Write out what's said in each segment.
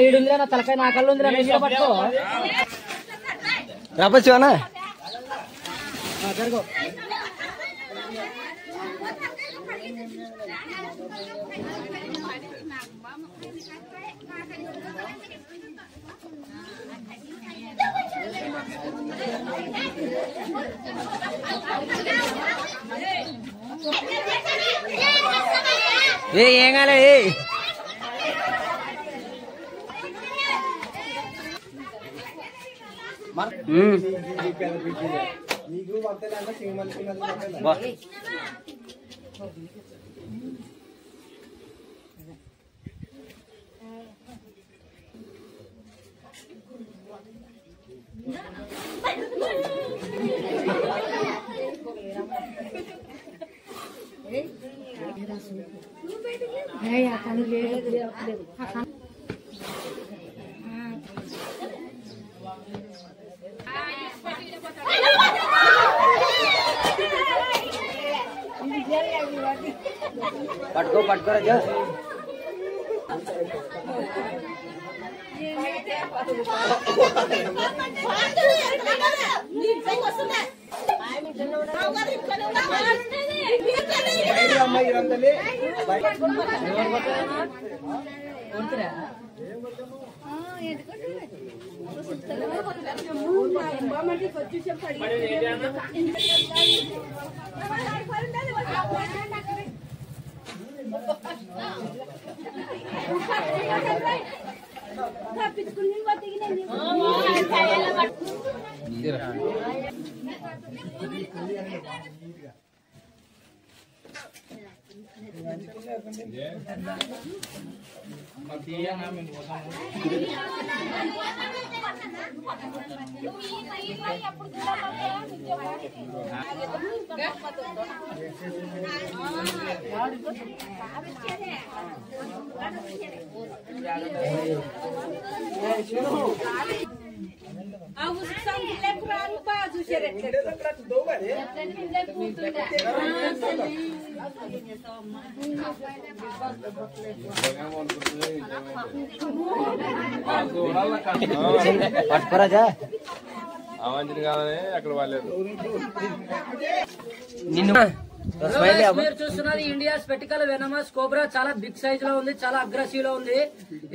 ఈడుందిరా నా తలకాయ నా కళ్ళు ఉందిరా నేను పట్టుకో రాపచ్చునా జరుగు ఏం కాలే పట్టుకో పట్టుకో రాజా పట్టుకోరాజా అవంజని కాదని అక్కడ వాళ్ళేదు మీరు చూస్తున్నది ఇండియా స్పెటికల్ వెనమస్ కోబ్రా చాలా బిగ్ సైజ్ లో ఉంది, చాలా అగ్రెసివ్ లో ఉంది.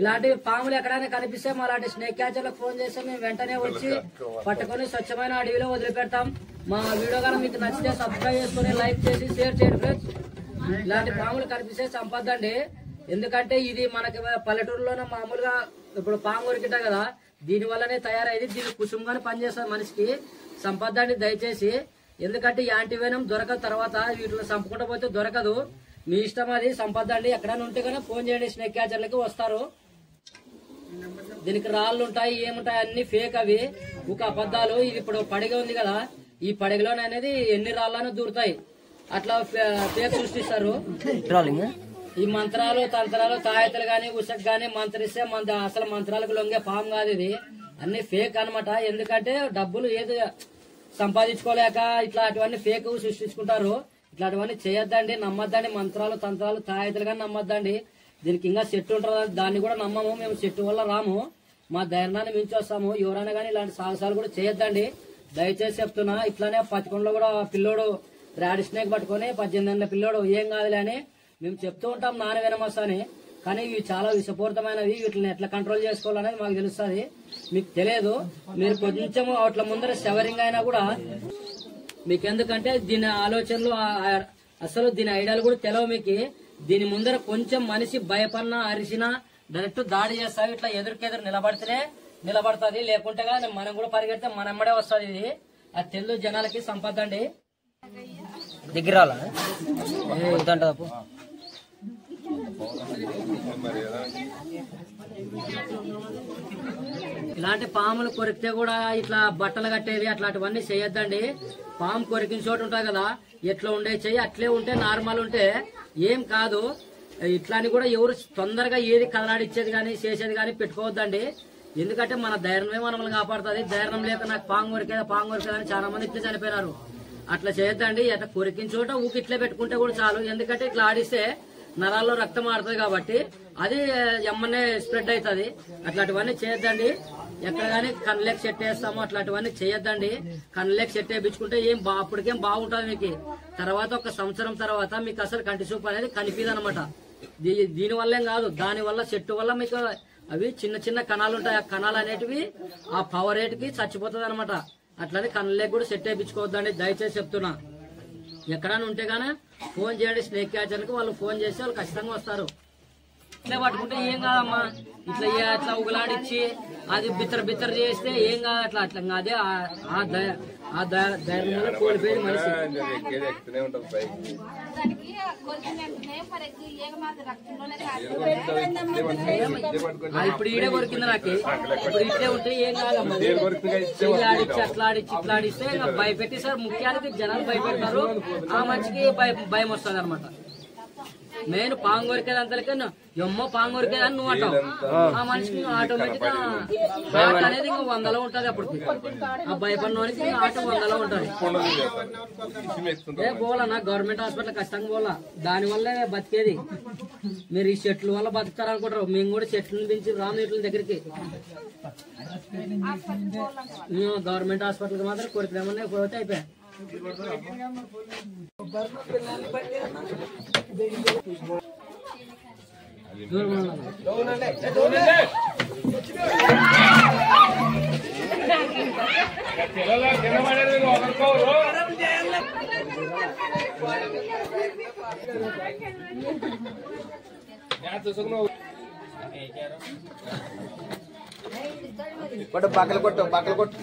ఇలాంటి పాములు ఎక్కడైనా కనిపిస్తే మా లాంటి స్నేక్ క్యాచర్లకు ఫోన్ చేస్తే మేము వెంటనే వచ్చి పట్టుకొని స్వచ్ఛమైన అడవిలో వదిలిపెడతాం. మా వీడియో కానీ మీకు నచ్చితే సబ్స్క్రైబ్ చేసుకుని లైక్ చేసి షేర్ చేయండి ఫ్రెండ్స్. ఇలాంటి పాములు కనిపిస్తే సంపద్దండి, ఎందుకంటే ఇది మనకి పల్లెటూరులోనే మామూలుగా ఇప్పుడు పాము కొరికింటాం కదా, దీని వల్లనే తయారైంది. దీన్ని కుసుంగానే పనిచేస్తుంది మనిషికి. సంపద్దండి దయచేసి, ఎందుకంటే యాంటీవెనం దొరకదు, తర్వాత వీటిని చంపుకుంటూ పోతే దొరకదు. మీ ఇష్టం, అది సంపద్దండి. ఎక్కడైనా ఉంటే కానీ ఫోన్ చేయండి, స్నేక్ క్యాచర్లకి వస్తారు. దీనికి రాళ్ళు ఉంటాయి, ఏముంటాయి అన్ని ఫేక్, అవి ఒక అబద్ధాలు. ఇది ఇప్పుడు పడగ ఉంది కదా, ఈ పడగలోనే అనేది ఎన్ని రాళ్ళను దూరుతాయి, అట్లా ఫేక్ సృష్టిస్తారు. ఈ మంత్రాలు తంత్రాలు తాయెత్తులు గాని ఉషకు గాని మంత్రిస్తే అసలు మంత్రాలకు లొంగే పాము కాదు, ఇది అన్ని ఫేక్ అనమాట. ఎందుకంటే డబ్బులు ఏది సంపాదించుకోలేక ఇట్లాంటివన్నీ ఫేక్ సృష్టించుకుంటారు. ఇట్లాంటివన్నీ చేయొద్దండి, నమ్మద్దండి. మంత్రాలు తంత్రాలు తాయెత్తులు కానీ నమ్మద్దండి. దీనికి ఇంకా చెట్టు ఉంటుంది, దాన్ని కూడా నమ్మము. మేము చెట్టు వల్ల రాము, మా ధైర్యాన్ని మించి వస్తాము. ఎవరైనా కానీ ఇలాంటి సాహసాలు కూడా చేయొద్దండి, దయచేసి చెప్తున్నా. ఇట్లానే పతికొండలో కూడా పిల్లోడు రాడి స్నేక్ పట్టుకొని 18 ఏళ్ళ పిల్లోడు ఏం కాదులే అని మేము చెప్తూ ఉంటాం, నాన్న వినమస్తా అని. కానీ ఇవి చాలా విషపూరితమైనవి, వీటిని ఎట్లా కంట్రోల్ చేసుకోవాలనేది మాకు తెలుస్తుంది, మీకు తెలియదు. మీరు కొంచెం అట్లా ముందర షవరింగ్ అయినా కూడా మీకు, ఎందుకంటే దీని ఆలోచనలు అసలు దీని ఐడియాలు కూడా తెలియవు మీకు. దీని ముందర కొంచెం మనిషి భయపడినా అరిసినా డైరెక్ట్ దాడి చేస్తావు. ఇట్లా ఎదురుకెదురు నిలబడితేనే నిలబడుతుంది, లేకుంటే మనం కూడా పరిగెడితే మనమ్మడే వస్తుంది. ఇది అది తెలుగు జనాలకి సంపదండి. దగ్గర ఇలాంటి పాములు కొరికితే కూడా ఇట్లా బట్టలు కట్టేది అట్లాంటివన్నీ చేయొద్దండి. పాము కొరికిన చోటు ఉంటాయి కదా, ఎట్లా ఉండే చెయ్యి అట్లే ఉంటే, నార్మల్ ఉంటే ఏం కాదు. ఇట్లాని కూడా ఎవరు తొందరగా ఏది కదలాడిచ్చేది కానీ చేసేది కానీ పెట్టుకోవద్దండి. ఎందుకంటే మన ధైర్యమే మనల్ని కాపాడుతుంది. ధైర్యం లేక నాకు పాము కొరికేదా అని చాలా మంది ఇట్లా చనిపోయినారు. అట్లా చేయొద్దండి. అట్లా కొరికిన చోట ఊకి ఇట్లే పెట్టుకుంటే కూడా చాలు. ఎందుకంటే ఇట్లా ఆడిస్తే నరాల్లో రక్తం ఆడుతుంది కాబట్టి అది ఎమ్మనే స్ప్రెడ్ అవుతుంది. అట్లాంటివన్నీ చేయొద్దండి. ఎక్కడ కానీ కళ్ళకి సెట్ వేస్తామో అట్లాంటివన్నీ చేయొద్దండి. కళ్ళకి సెట్ వేయించుకుంటే అప్పటికేం బాగుంటుంది మీకు. తర్వాత ఒక సంవత్సరం తర్వాత మీకు అసలు కంటి చూపు అనేది కనిపిదు అనమాట. దీని వల్లేం కాదు, దాని వల్ల చెట్టు వల్ల మీకు అవి చిన్న చిన్న కణాలు ఉంటాయి. ఆ కణాలు అనేటివి ఆ పవర్ రేటుకి చచ్చిపోతుంది అనమాట. అట్లనే కళ్ళకి కూడా సెట్ వేయించుకోవద్దండి, దయచేసి చెప్తున్నా. ఎక్కడైనా ఉంటే గానీ ఫోన్ చేయండి స్నేక్ క్యాచర్కి. వాళ్ళు ఫోన్ చేసి వాళ్ళు ఖచ్చితంగా వస్తారు. ఇట్లా పట్టుకుంటే ఏం కాదమ్మా, ఇట్లా ఉగలాడిచ్చి అది బిత్తర చేస్తే ఏం కాదు. అట్లా అదే ఆ ధైర్యం కోల్పోయేది మనిషి. ఇప్పుడు ఈడే కొరికింది నాకు. ఇప్పుడు ఇట్లే ఉంటే ఏం కాదమ్మా. ఆడిచ్చి అట్లా ఆడిస్తే భయపెట్టి సార్ ముఖ్యానికి జనాలు భయపెడతారు. ఆ మనిషికి భయం వస్తుంది అనమాట. మెయిన్ పాము కొరికేది అంతలకే ఎమ్మో పాము కొరికేదని నువ్వు అంటావు. ఆ మనిషికి ఆటోమేటిక్ గా ఆట అనేది ఇంకా 100లో ఉంటది. అప్పటికి ఆ భయపడినోనికి ఆట 100లో ఉంటది. పోవాలన్నా గవర్నమెంట్ హాస్పిటల్ ఖచ్చితంగా పోవాలా. దాని వల్లే బతికేది. మీరు ఈ చెట్ల వల్ల బతుకుతారనుకుంటారు. మేము కూడా చెట్లను పెంచి రాము ఇట్ల దగ్గరికి గవర్నమెంట్ హాస్పిటల్ మాత్రం కొరికేమన్నా పోతే అయిపోయా. కొట్టు పక్కలు కొట్టు